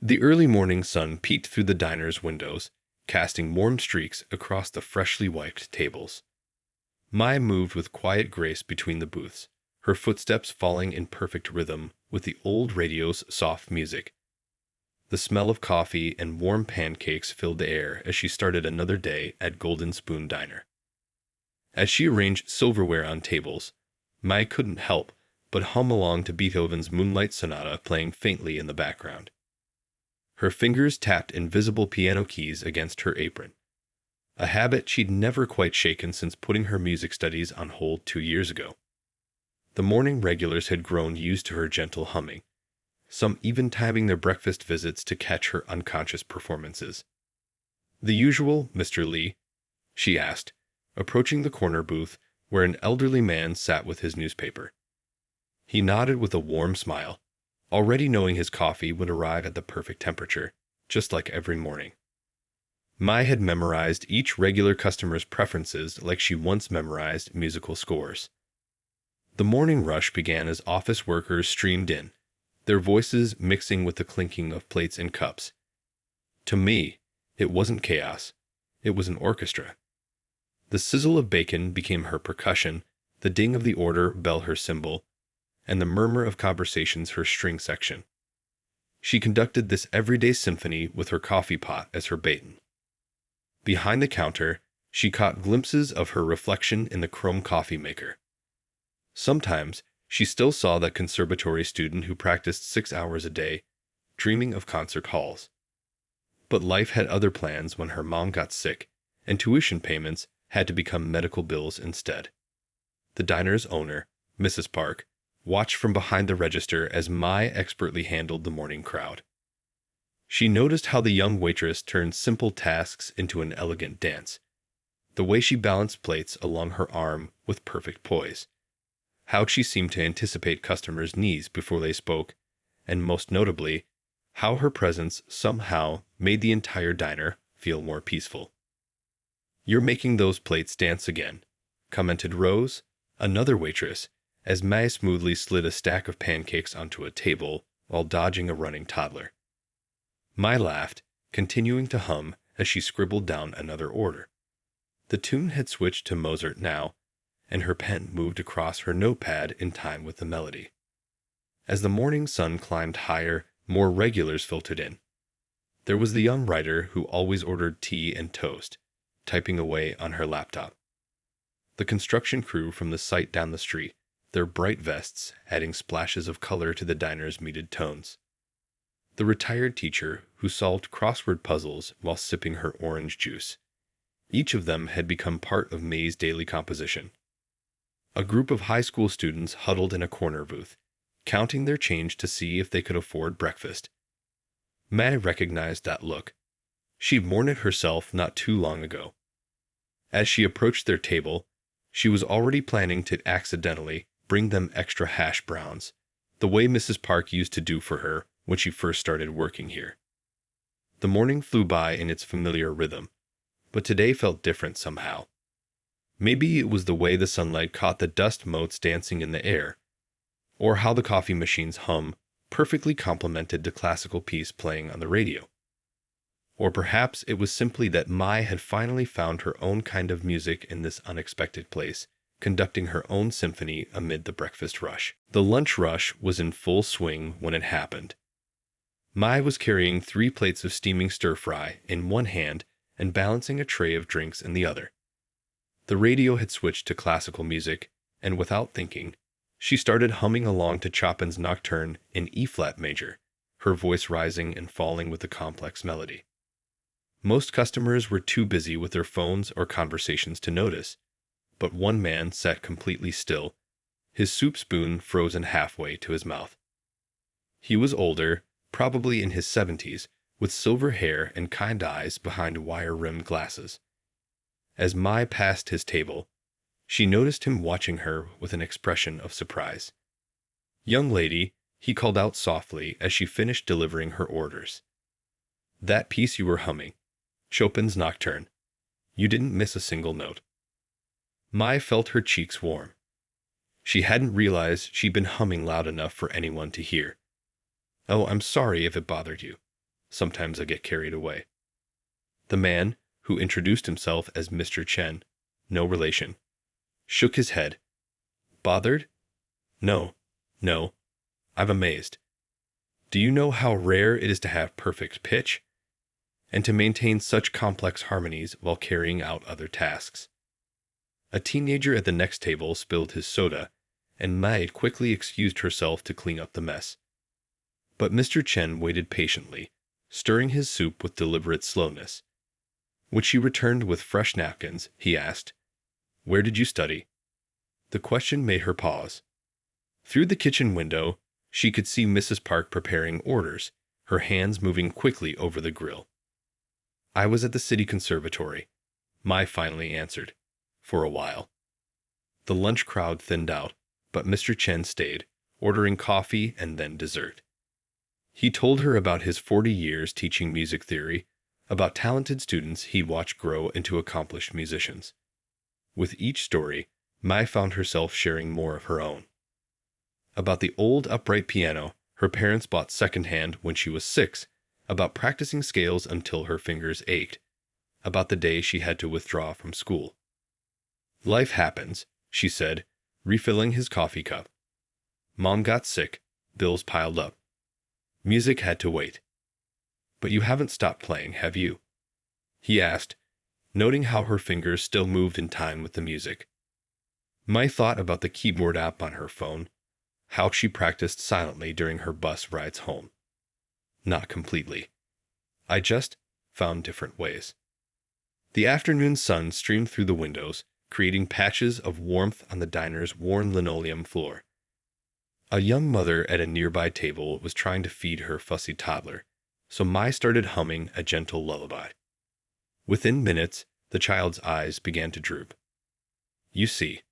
The early morning sun peeked through the diner's windows, casting warm streaks across the freshly wiped tables. Mai moved with quiet grace between the booths, her footsteps falling in perfect rhythm with the old radio's soft music. The smell of coffee and warm pancakes filled the air as she started another day at Golden Spoon Diner. As she arranged silverware on tables, Mai couldn't help but hum along to Beethoven's Moonlight Sonata playing faintly in the background. Her fingers tapped invisible piano keys against her apron, a habit she'd never quite shaken since putting her music studies on hold 2 years ago. The morning regulars had grown used to her gentle humming, some even timing their breakfast visits to catch her unconscious performances. "The usual, Mr. Lee?" she asked, approaching the corner booth where an elderly man sat with his newspaper. He nodded with a warm smile, already knowing his coffee would arrive at the perfect temperature, just like every morning. Mai had memorized each regular customer's preferences like she once memorized musical scores. The morning rush began as office workers streamed in, their voices mixing with the clinking of plates and cups. To me, it wasn't chaos, it was an orchestra. The sizzle of bacon became her percussion, the ding of the order bell her cymbal, and the murmur of conversations her string section. She conducted this everyday symphony with her coffee pot as her baton. Behind the counter, she caught glimpses of her reflection in the chrome coffee maker. Sometimes, she still saw that conservatory student who practiced 6 hours a day, dreaming of concert halls. But life had other plans when her mom got sick, and tuition payments had to become medical bills instead. The diner's owner, Mrs. Park, watched from behind the register as Mai expertly handled the morning crowd. She noticed how the young waitress turned simple tasks into an elegant dance, the way she balanced plates along her arm with perfect poise, how she seemed to anticipate customers' needs before they spoke, and most notably, how her presence somehow made the entire diner feel more peaceful. "You're making those plates dance again," commented Rose, another waitress, as Mai smoothly slid a stack of pancakes onto a table while dodging a running toddler. Mai laughed, continuing to hum as she scribbled down another order. The tune had switched to Mozart now, and her pen moved across her notepad in time with the melody. As the morning sun climbed higher, more regulars filtered in. There was the young writer who always ordered tea and toast, typing away on her laptop. The construction crew from the site down the street, their bright vests adding splashes of color to the diner's muted tones. The retired teacher who solved crossword puzzles while sipping her orange juice. Each of them had become part of May's daily composition. A group of high school students huddled in a corner booth, counting their change to see if they could afford breakfast. May recognized that look. She'd worn it herself not too long ago. As she approached their table, she was already planning to accidentally bring them extra hash browns, the way Mrs. Park used to do for her when she first started working here. The morning flew by in its familiar rhythm, but today felt different somehow. Maybe it was the way the sunlight caught the dust motes dancing in the air, or how the coffee machine's hum perfectly complemented the classical piece playing on the radio. Or perhaps it was simply that Mai had finally found her own kind of music in this unexpected place, conducting her own symphony amid the breakfast rush. The lunch rush was in full swing when it happened. Mai was carrying 3 plates of steaming stir-fry in one hand and balancing a tray of drinks in the other. The radio had switched to classical music, and without thinking, she started humming along to Chopin's Nocturne in E-flat major, her voice rising and falling with the complex melody. Most customers were too busy with their phones or conversations to notice, but one man sat completely still, his soup spoon frozen halfway to his mouth. He was older, probably in his 70s, with silver hair and kind eyes behind wire-rimmed glasses. As Mai passed his table, she noticed him watching her with an expression of surprise. "Young lady," he called out softly as she finished delivering her orders. "That piece you were humming, Chopin's Nocturne. You didn't miss a single note." Mai felt her cheeks warm. She hadn't realized she'd been humming loud enough for anyone to hear. "Oh, I'm sorry if it bothered you," Sometimes I get carried away. The man, who introduced himself as Mr. Chen, no relation, shook his head. Bothered? No, no. I'm amazed. Do you know how rare it is to have perfect pitch? And to maintain such complex harmonies while carrying out other tasks? A teenager at the next table spilled his soda, and Mai quickly excused herself to clean up the mess. But Mr. Chen waited patiently, stirring his soup with deliberate slowness. When she returned with fresh napkins, he asked, "Where did you study?" The question made her pause. Through the kitchen window, she could see Mrs. Park preparing orders, her hands moving quickly over the grill. "I was at the City Conservatory," Mai finally answered, "for a while." The lunch crowd thinned out, but Mr. Chen stayed, ordering coffee and then dessert. He told her about his 40 years teaching music theory, about talented students he'd watched grow into accomplished musicians. With each story, Mai found herself sharing more of her own. About the old upright piano her parents bought secondhand when she was 6, about practicing scales until her fingers ached, about the day she had to withdraw from school. "Life happens," she said, refilling his coffee cup. "Mom got sick, bills piled up. Music had to wait." "But you haven't stopped playing, have you?" he asked, noting how her fingers still moved in time with the music. Mai thought about the keyboard app on her phone, how she practiced silently during her bus rides home. "Not completely. I just found different ways." The afternoon sun streamed through the windows, creating patches of warmth on the diner's worn linoleum floor. A young mother at a nearby table was trying to feed her fussy toddler, so Mai started humming a gentle lullaby. Within minutes, the child's eyes began to droop. "You see,"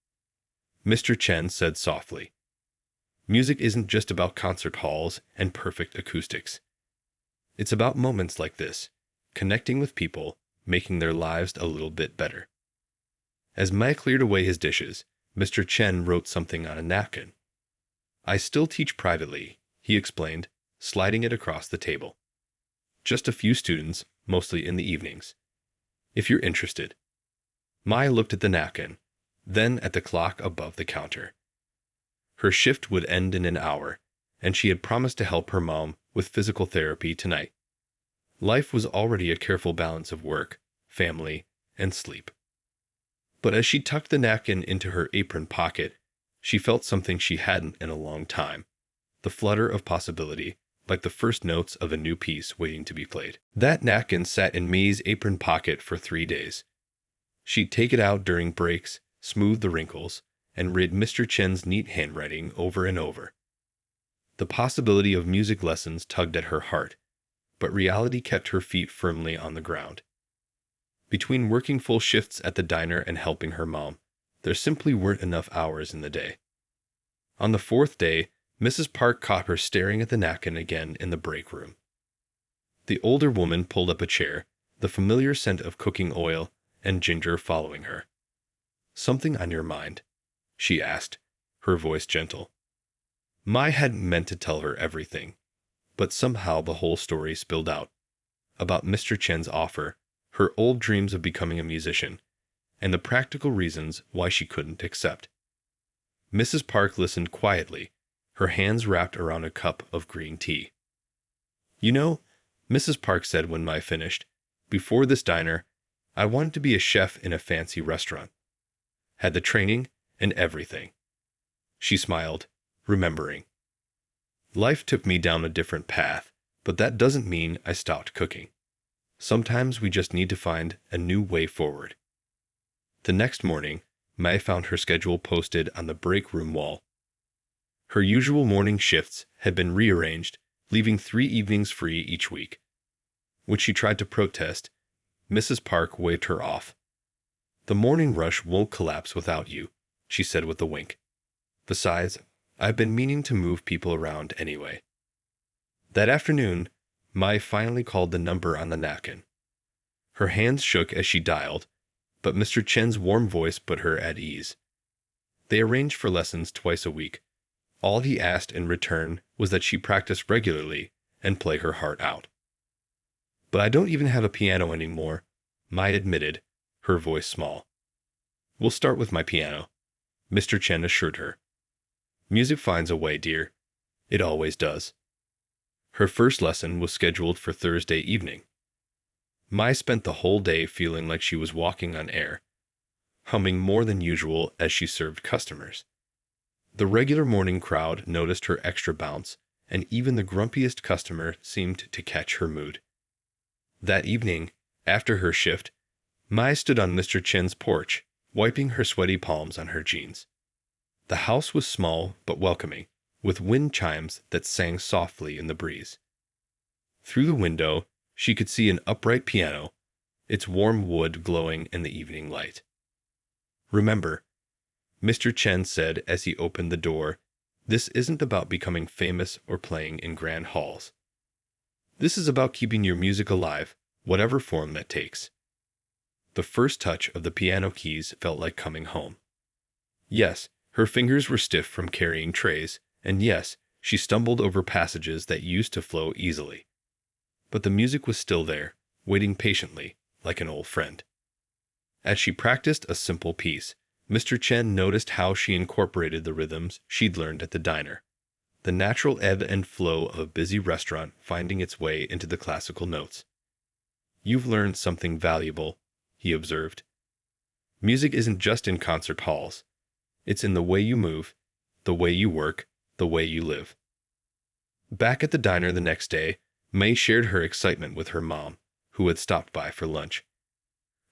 Mr. Chen said softly, "music isn't just about concert halls and perfect acoustics. It's about moments like this, connecting with people, making their lives a little bit better." As Mai cleared away his dishes, Mr. Chen wrote something on a napkin. "I still teach privately," he explained, sliding it across the table. "Just a few students, mostly in the evenings. If you're interested." Mai looked at the napkin, then at the clock above the counter. Her shift would end in an hour, and she had promised to help her mom with physical therapy tonight. Life was already a careful balance of work, family, and sleep. But as she tucked the napkin into her apron pocket, she felt something she hadn't in a long time, the flutter of possibility, like the first notes of a new piece waiting to be played. That napkin sat in Mai's apron pocket for 3 days. She'd take it out during breaks, smooth the wrinkles, and read Mr. Chen's neat handwriting over and over. The possibility of music lessons tugged at her heart, but reality kept her feet firmly on the ground. Between working full shifts at the diner and helping her mom, there simply weren't enough hours in the day. On the 4th day, Mrs. Park caught her staring at the napkin again in the break room. The older woman pulled up a chair, the familiar scent of cooking oil and ginger following her. "Something on your mind?" she asked, her voice gentle. Mai hadn't meant to tell her everything, but somehow the whole story spilled out. About Mr. Chen's offer, her old dreams of becoming a musician, and the practical reasons why she couldn't accept. Mrs. Park listened quietly, her hands wrapped around a cup of green tea. "You know," Mrs. Park said when Mai finished, "before this diner, I wanted to be a chef in a fancy restaurant. Had the training and everything." She smiled, remembering. "Life took me down a different path, but that doesn't mean I stopped cooking. Sometimes we just need to find a new way forward." The next morning, Mai found her schedule posted on the break room wall. Her usual morning shifts had been rearranged, leaving 3 evenings free each week. When she tried to protest, Mrs. Park waved her off. "The morning rush won't collapse without you," she said with a wink. "Besides, I've been meaning to move people around anyway." That afternoon, Mai finally called the number on the napkin. Her hands shook as she dialed, but Mr. Chen's warm voice put her at ease. They arranged for lessons twice a week. All he asked in return was that she practice regularly and play her heart out. But I don't even have a piano anymore, Mai admitted, her voice small. We'll start with my piano, Mr. Chen assured her. Music finds a way, dear. It always does. Her first lesson was scheduled for Thursday evening. Mai spent the whole day feeling like she was walking on air, humming more than usual as she served customers. The regular morning crowd noticed her extra bounce, and even the grumpiest customer seemed to catch her mood. That evening, after her shift, Mai stood on Mr. Chen's porch, wiping her sweaty palms on her jeans. The house was small but welcoming, with wind chimes that sang softly in the breeze. Through the window, she could see an upright piano, its warm wood glowing in the evening light. Remember, Mr. Chen said as he opened the door, this isn't about becoming famous or playing in grand halls. This is about keeping your music alive, whatever form that takes. The first touch of the piano keys felt like coming home. Yes, her fingers were stiff from carrying trays, and yes, she stumbled over passages that used to flow easily. But the music was still there, waiting patiently, like an old friend. As she practiced a simple piece, Mr. Chen noticed how she incorporated the rhythms she'd learned at the diner, the natural ebb and flow of a busy restaurant finding its way into the classical notes. You've learned something valuable, he observed. Music isn't just in concert halls. It's in the way you move, the way you work, the way you live. Back at the diner the next day, May shared her excitement with her mom, who had stopped by for lunch.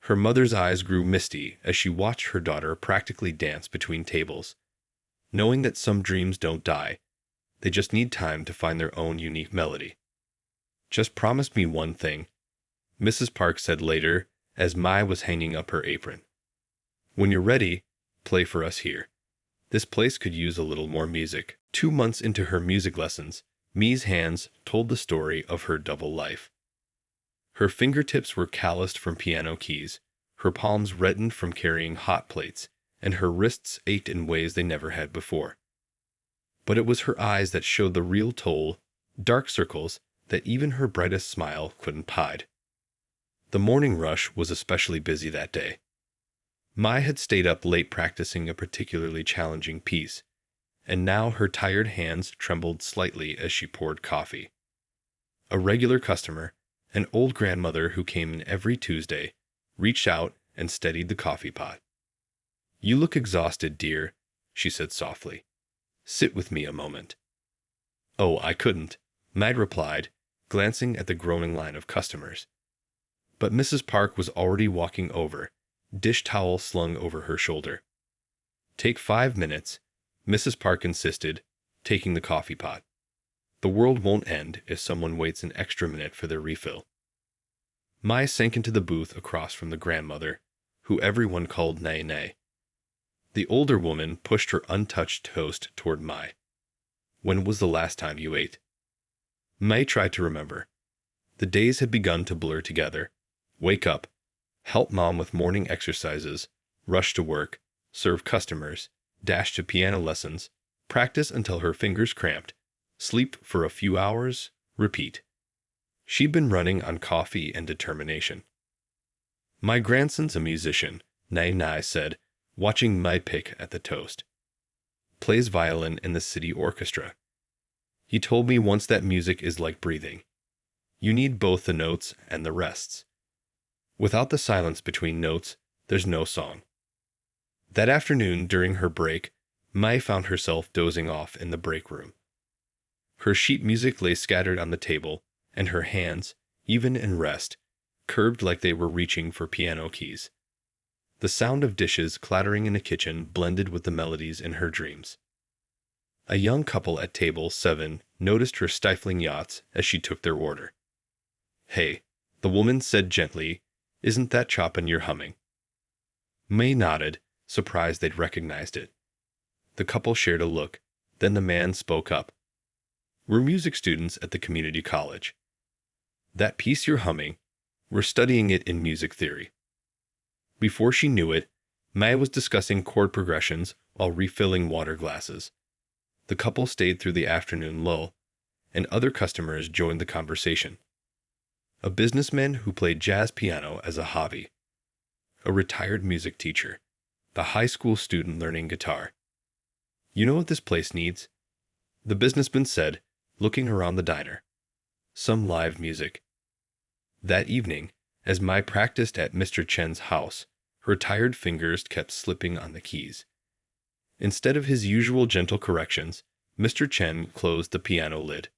Her mother's eyes grew misty as she watched her daughter practically dance between tables, knowing that some dreams don't die. They just need time to find their own unique melody. Just promise me one thing, Mrs. Park said later as Mai was hanging up her apron. When you're ready, play for us here. This place could use a little more music. 2 months into her music lessons, Mi's hands told the story of her double life. Her fingertips were calloused from piano keys, her palms reddened from carrying hot plates, and her wrists ached in ways they never had before. But it was her eyes that showed the real toll, dark circles that even her brightest smile couldn't hide. The morning rush was especially busy that day. Mai had stayed up late practicing a particularly challenging piece, and now her tired hands trembled slightly as she poured coffee. A regular customer, an old grandmother who came in every Tuesday, reached out and steadied the coffee pot. You look exhausted, dear, she said softly. Sit with me a moment. Oh, I couldn't, Mai replied, glancing at the growing line of customers. But Mrs. Park was already walking over, dish towel slung over her shoulder. Take 5 minutes, Mrs. Park insisted, taking the coffee pot. The world won't end if someone waits an extra minute for their refill. Mai sank into the booth across from the grandmother, who everyone called Nay Nay. The older woman pushed her untouched toast toward Mai. When was the last time you ate? Mai tried to remember. The days had begun to blur together. Wake up, help mom with morning exercises, rush to work, serve customers, dash to piano lessons, practice until her fingers cramped, sleep for a few hours, repeat. She'd been running on coffee and determination. My grandson's a musician, Nai Nai said, watching Mai pick at the toast. Plays violin in the city orchestra. He told me once that music is like breathing. You need both the notes and the rests. Without the silence between notes, there's no song. That afternoon, during her break, Mai found herself dozing off in the break room. Her sheet music lay scattered on the table, and her hands, even in rest, curved like they were reaching for piano keys. The sound of dishes clattering in the kitchen blended with the melodies in her dreams. A young couple at table 7 noticed her stifling yachts as she took their order. Hey, the woman said gently, isn't that Chopin you're humming? May nodded, surprised they'd recognized it. The couple shared a look, then the man spoke up. We're music students at the community college. That piece you're humming, we're studying it in music theory. Before she knew it, Mai was discussing chord progressions while refilling water glasses. The couple stayed through the afternoon lull, and other customers joined the conversation. a businessman who played jazz piano as a hobby, a retired music teacher, the high school student learning guitar. You know what this place needs? The businessman said, looking around the diner. Some live music. That evening, as Mai practiced at Mr. Chen's house, her tired fingers kept slipping on the keys. Instead of his usual gentle corrections, Mr. Chen closed the piano lid.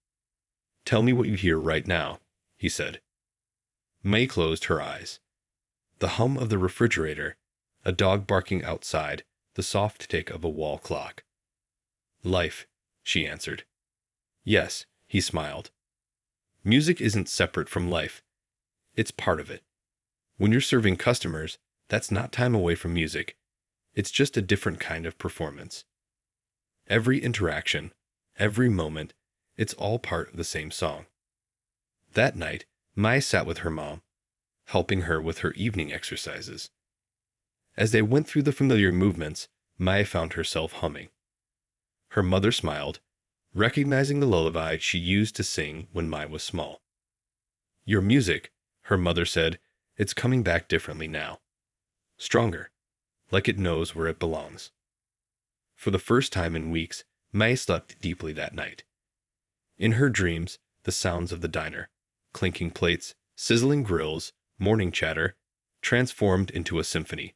"Tell me what you hear right now," he said. Mai closed her eyes. The hum of the refrigerator, a dog barking outside, the soft tick of a wall clock. "Life," she answered. "Yes," he smiled. "Music isn't separate from life. It's part of it. When you're serving customers, that's not time away from music. It's just a different kind of performance. Every interaction, every moment, it's all part of the same song." That night, Mai sat with her mom, helping her with her evening exercises. As they went through the familiar movements, Mai found herself humming. Her mother smiled, recognizing the lullaby she used to sing when Mai was small. "Your music," her mother said, "it's coming back differently now. Stronger, like it knows where it belongs." For the first time in weeks, Mai slept deeply that night. In her dreams, the sounds of the diner, clinking plates, sizzling grills, morning chatter, transformed into a symphony.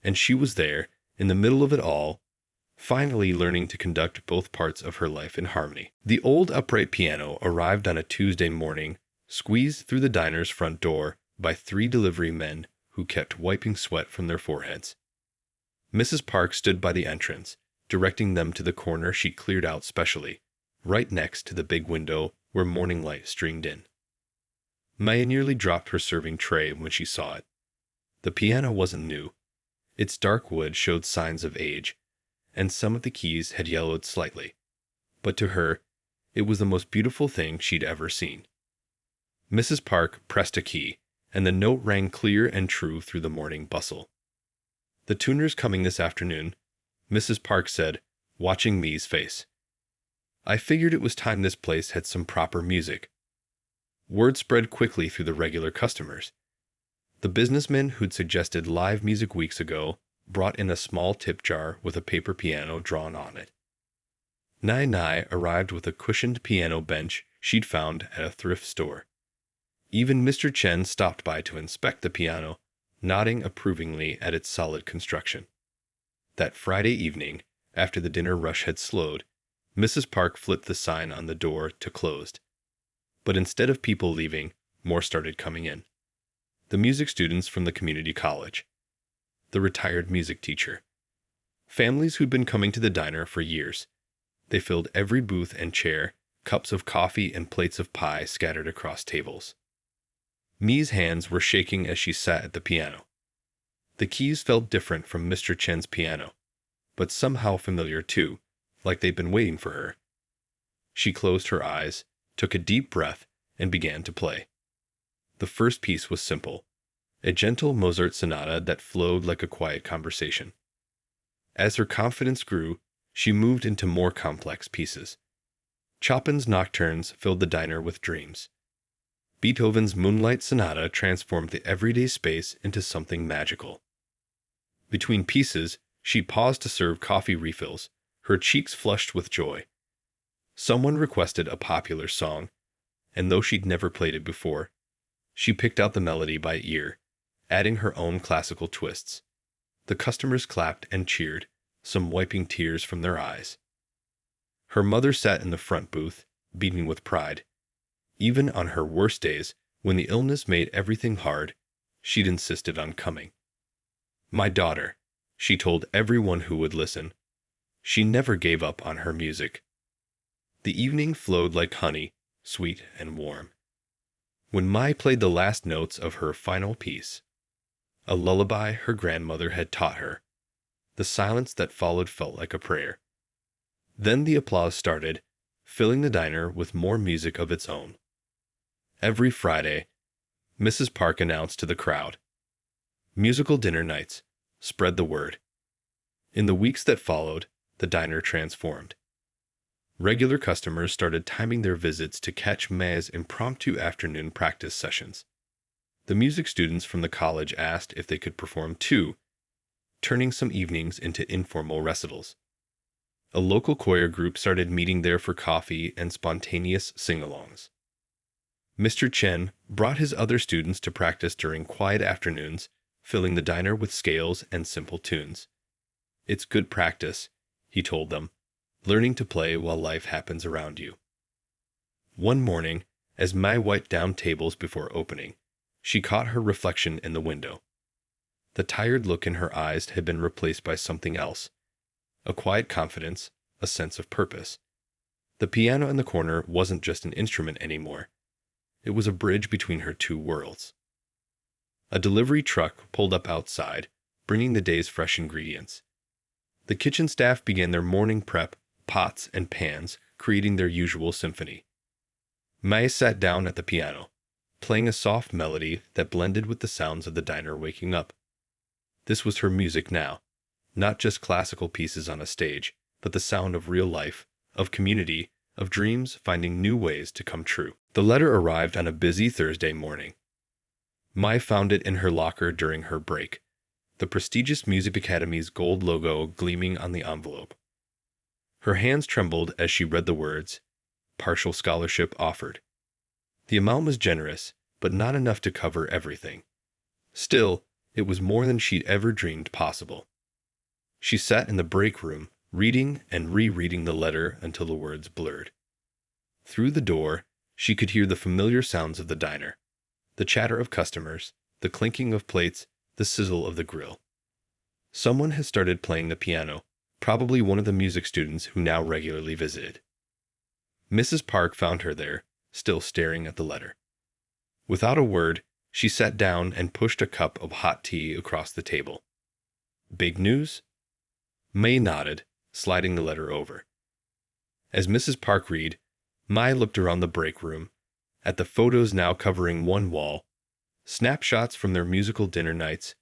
And she was there, in the middle of it all, finally learning to conduct both parts of her life in harmony. The old upright piano arrived on a Tuesday morning, squeezed through the diner's front door by 3 delivery men who kept wiping sweat from their foreheads. Mrs. Park stood by the entrance, directing them to the corner she cleared out specially, right next to the big window where morning light streamed in. Maya nearly dropped her serving tray when she saw it. The piano wasn't new. Its dark wood showed signs of age, and some of the keys had yellowed slightly. But to her, it was the most beautiful thing she'd ever seen. Mrs. Park pressed a key, and the note rang clear and true through the morning bustle. "The tuner's coming this afternoon," Mrs. Park said, watching Mi's face. "I figured it was time this place had some proper music." Word spread quickly through the regular customers. The businessman who'd suggested live music weeks ago brought in a small tip jar with a paper piano drawn on it. Nai Nai arrived with a cushioned piano bench she'd found at a thrift store. Even Mr. Chen stopped by to inspect the piano, nodding approvingly at its solid construction. That Friday evening, after the dinner rush had slowed, Mrs. Park flipped the sign on the door to closed. But instead of people leaving, more started coming in. The music students from the community college. The retired music teacher. Families who'd been coming to the diner for years. They filled every booth and chair, cups of coffee and plates of pie scattered across tables. Mi's hands were shaking as she sat at the piano. The keys felt different from Mr. Chen's piano, but somehow familiar too, like they'd been waiting for her. She closed her eyes, took a deep breath, and began to play. The first piece was simple, a gentle Mozart sonata that flowed like a quiet conversation. As her confidence grew, she moved into more complex pieces. Chopin's nocturnes filled the diner with dreams. Beethoven's Moonlight Sonata transformed the everyday space into something magical. Between pieces, she paused to serve coffee refills, her cheeks flushed with joy. Someone requested a popular song, and though she'd never played it before, she picked out the melody by ear, adding her own classical twists. The customers clapped and cheered, some wiping tears from their eyes. Her mother sat in the front booth, beaming with pride. Even on her worst days, when the illness made everything hard, she'd insisted on coming. "My daughter," she told everyone who would listen. She never gave up on her music. The evening flowed like honey, sweet and warm. When Mai played the last notes of her final piece, a lullaby her grandmother had taught her, the silence that followed felt like a prayer. Then the applause started, filling the diner with more music of its own. Every Friday, Mrs. Park announced to the crowd, "Musical dinner nights, spread the word." In the weeks that followed, the diner transformed. Regular customers started timing their visits to catch Mai's impromptu afternoon practice sessions. The music students from the college asked if they could perform too, turning some evenings into informal recitals. A local choir group started meeting there for coffee and spontaneous sing-alongs. Mr. Chen brought his other students to practice during quiet afternoons, filling the diner with scales and simple tunes. "It's good practice," he told them, "learning to play while life happens around you." One morning, as Mai wiped down tables before opening, she caught her reflection in the window. The tired look in her eyes had been replaced by something else, a quiet confidence, a sense of purpose. The piano in the corner wasn't just an instrument anymore. It was a bridge between her two worlds. A delivery truck pulled up outside, bringing the day's fresh ingredients. The kitchen staff began their morning prep, pots and pans, creating their usual symphony. Mai sat down at the piano, playing a soft melody that blended with the sounds of the diner waking up. This was her music now, not just classical pieces on a stage, but the sound of real life, of community, of dreams finding new ways to come true. The letter arrived on a busy Thursday morning. Mai found it in her locker during her break, the prestigious Music Academy's gold logo gleaming on the envelope. Her hands trembled as she read the words, "Partial scholarship offered." The amount was generous, but not enough to cover everything. Still, it was more than she'd ever dreamed possible. She sat in the break room, reading and rereading the letter until the words blurred. Through the door, she could hear the familiar sounds of the diner, the chatter of customers, the clinking of plates, the sizzle of the grill. Someone had started playing the piano, probably one of the music students who now regularly visited. Mrs. Park found her there, still staring at the letter. Without a word, she sat down and pushed a cup of hot tea across the table. "Big news?" Mai nodded, sliding the letter over. As Mrs. Park read, Mai looked around the break room, at the photos now covering one wall, snapshots from their musical dinner nights,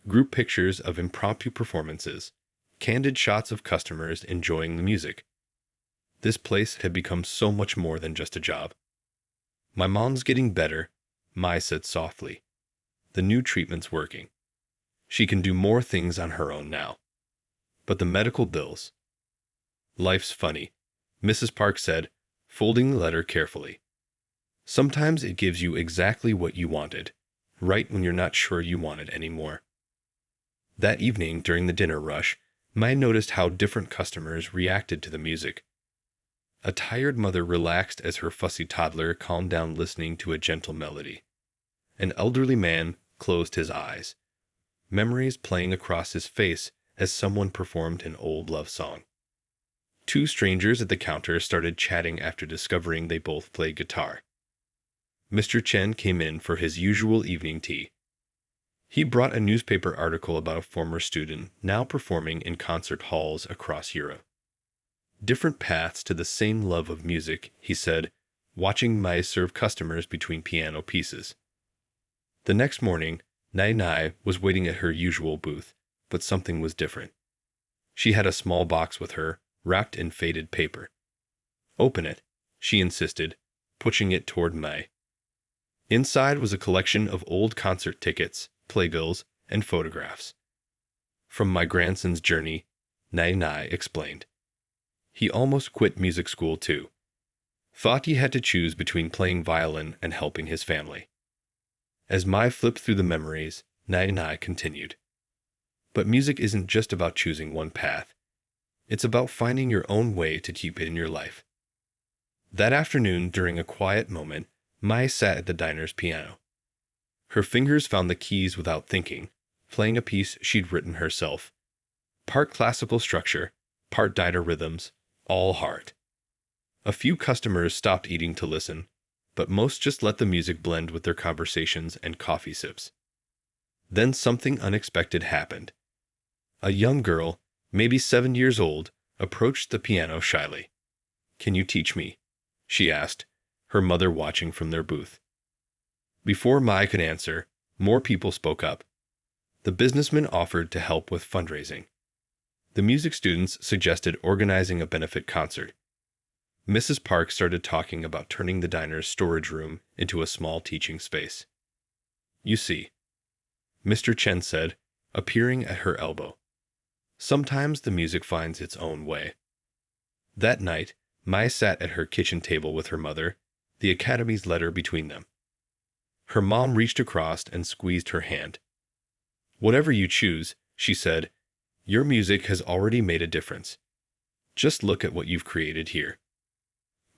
group pictures of impromptu performances, candid shots of customers enjoying the music. This place had become so much more than just a job. "My mom's getting better," Mai said softly. "The new treatment's working. She can do more things on her own now. But the medical bills." "Life's funny," Mrs. Park said, folding the letter carefully. "Sometimes it gives you exactly what you wanted, right when you're not sure you want it anymore." That evening, during the dinner rush, Mai noticed how different customers reacted to the music. A tired mother relaxed as her fussy toddler calmed down listening to a gentle melody. An elderly man closed his eyes, memories playing across his face as someone performed an old love song. Two strangers at the counter started chatting after discovering they both played guitar. Mr. Chen came in for his usual evening tea. He brought a newspaper article about a former student now performing in concert halls across Europe. "Different paths to the same love of music," he said, watching Mai serve customers between piano pieces. The next morning, Nai was waiting at her usual booth, but something was different. She had a small box with her, wrapped in faded paper. "Open it," she insisted, pushing it toward Mai. Inside was a collection of old concert tickets, playbills, and photographs. "From my grandson's journey," Nai explained. "He almost quit music school too. Thought he had to choose between playing violin and helping his family." As Mai flipped through the memories, Nai continued. "But music isn't just about choosing one path. It's about finding your own way to keep it in your life." That afternoon, during a quiet moment, Mai sat at the diner's piano. Her fingers found the keys without thinking, playing a piece she'd written herself. Part classical structure, part diner rhythms, all heart. A few customers stopped eating to listen, but most just let the music blend with their conversations and coffee sips. Then something unexpected happened. A young girl, maybe 7 years old, approached the piano shyly. "Can you teach me?" she asked, her mother watching from their booth. Before Mai could answer, more people spoke up. The businessman offered to help with fundraising. The music students suggested organizing a benefit concert. Mrs. Park started talking about turning the diner's storage room into a small teaching space. You see, Mr. Chen said, appearing at her elbow. Sometimes the music finds its own way. That night, Mai sat at her kitchen table with her mother, the academy's letter between them. Her mom reached across and squeezed her hand. Whatever you choose, she said, your music has already made a difference. Just look at what you've created here.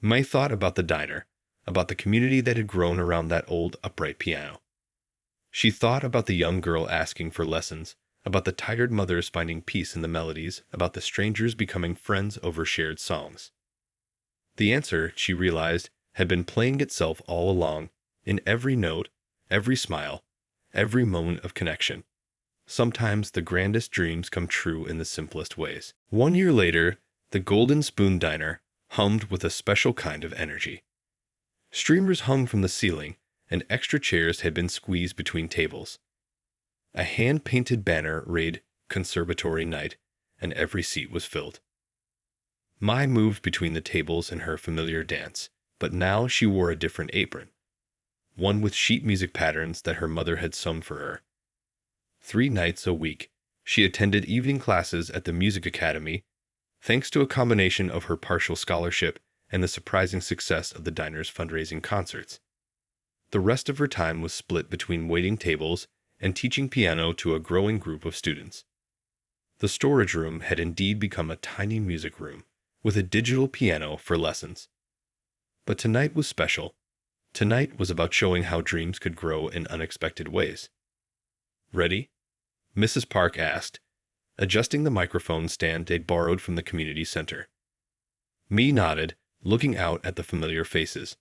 Mai thought about the diner, about the community that had grown around that old upright piano. She thought about the young girl asking for lessons, about the tired mothers finding peace in the melodies, about the strangers becoming friends over shared songs. The answer, she realized, had been playing itself all along, in every note, every smile, every moment of connection. Sometimes the grandest dreams come true in the simplest ways. 1 year later, the Golden Spoon Diner hummed with a special kind of energy. Streamers hung from the ceiling, and extra chairs had been squeezed between tables. A hand-painted banner read Conservatory Night, and every seat was filled. Mai moved between the tables in her familiar dance, but now she wore a different apron, one with sheet music patterns that her mother had sewn for her. 3 nights a week, she attended evening classes at the Music Academy, thanks to a combination of her partial scholarship and the surprising success of the diner's fundraising concerts. The rest of her time was split between waiting tables and teaching piano to a growing group of students. The storage room had indeed become a tiny music room, with a digital piano for lessons. But tonight was special. Tonight was about showing how dreams could grow in unexpected ways. Ready? Mrs. Park asked, adjusting the microphone stand they'd borrowed from the community center. Mai nodded, looking out at the familiar faces.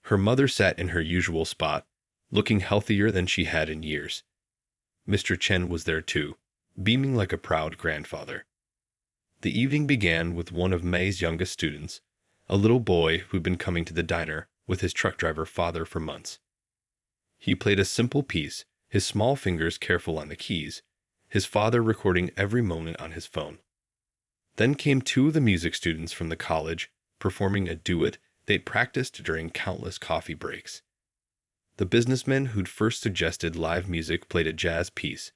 Her mother sat in her usual spot, looking healthier than she had in years. Mr. Chen was there too, beaming like a proud grandfather. The evening began with one of Mai's youngest students, a little boy who'd been coming to the diner with his truck driver father for months. He played a simple piece, his small fingers careful on the keys, his father recording every moment on his phone. Then came 2 of the music students from the college, performing a duet they'd practiced during countless coffee breaks. The businessman who'd first suggested live music played a jazz piece,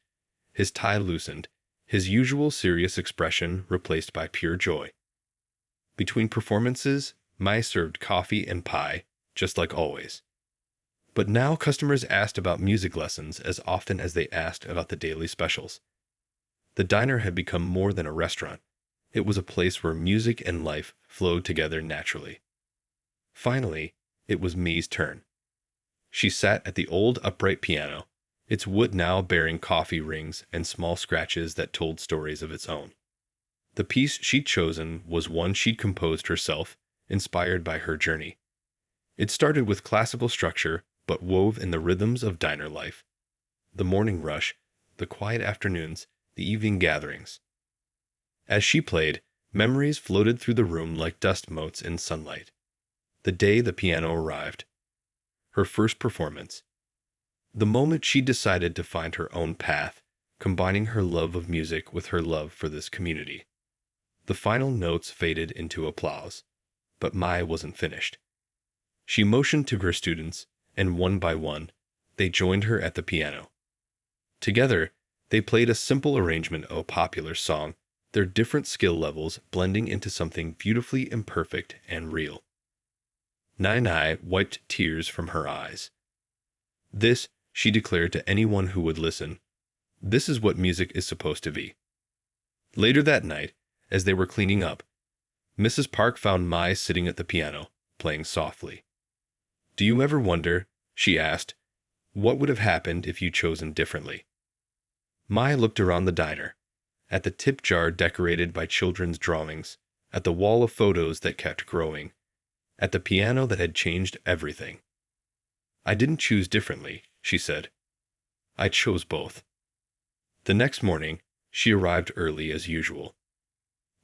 his tie loosened, his usual serious expression replaced by pure joy. Between performances, Mai served coffee and pie, just like always. But now customers asked about music lessons as often as they asked about the daily specials. The diner had become more than a restaurant. It was a place where music and life flowed together naturally. Finally, it was Mai's turn. She sat at the old upright piano, its wood now bearing coffee rings and small scratches that told stories of its own. The piece she'd chosen was one she'd composed herself, inspired by her journey. It started with classical structure, but wove in the rhythms of diner life. The morning rush, the quiet afternoons, the evening gatherings. As she played, memories floated through the room like dust motes in sunlight. The day the piano arrived. Her first performance. The moment she decided to find her own path, combining her love of music with her love for this community. The final notes faded into applause, but Mai wasn't finished. She motioned to her students, and one by one, they joined her at the piano. Together, they played a simple arrangement of a popular song, their different skill levels blending into something beautifully imperfect and real. Nai wiped tears from her eyes. This, she declared to anyone who would listen, this is what music is supposed to be. Later that night, as they were cleaning up, Mrs. Park found Mai sitting at the piano, playing softly. Do you ever wonder, she asked, what would have happened if you'd chosen differently? Mai looked around the diner, at the tip jar decorated by children's drawings, at the wall of photos that kept growing, at the piano that had changed everything. I didn't choose differently, she said. I chose both. The next morning, she arrived early as usual.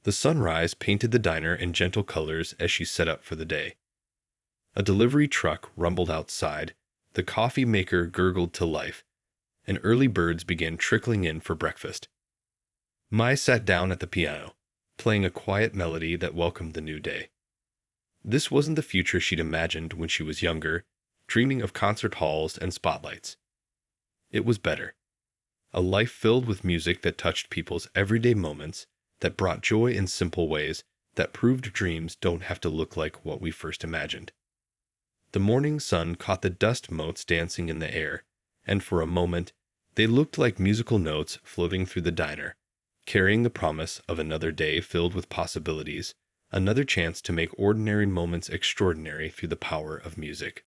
The sunrise painted the diner in gentle colors as she set up for the day. A delivery truck rumbled outside, the coffee maker gurgled to life, and early birds began trickling in for breakfast. Mai sat down at the piano, playing a quiet melody that welcomed the new day. This wasn't the future she'd imagined when she was younger, dreaming of concert halls and spotlights. It was better. A life filled with music that touched people's everyday moments, that brought joy in simple ways, that proved dreams don't have to look like what we first imagined. The morning sun caught the dust motes dancing in the air, and for a moment, they looked like musical notes floating through the diner, carrying the promise of another day filled with possibilities, another chance to make ordinary moments extraordinary through the power of music.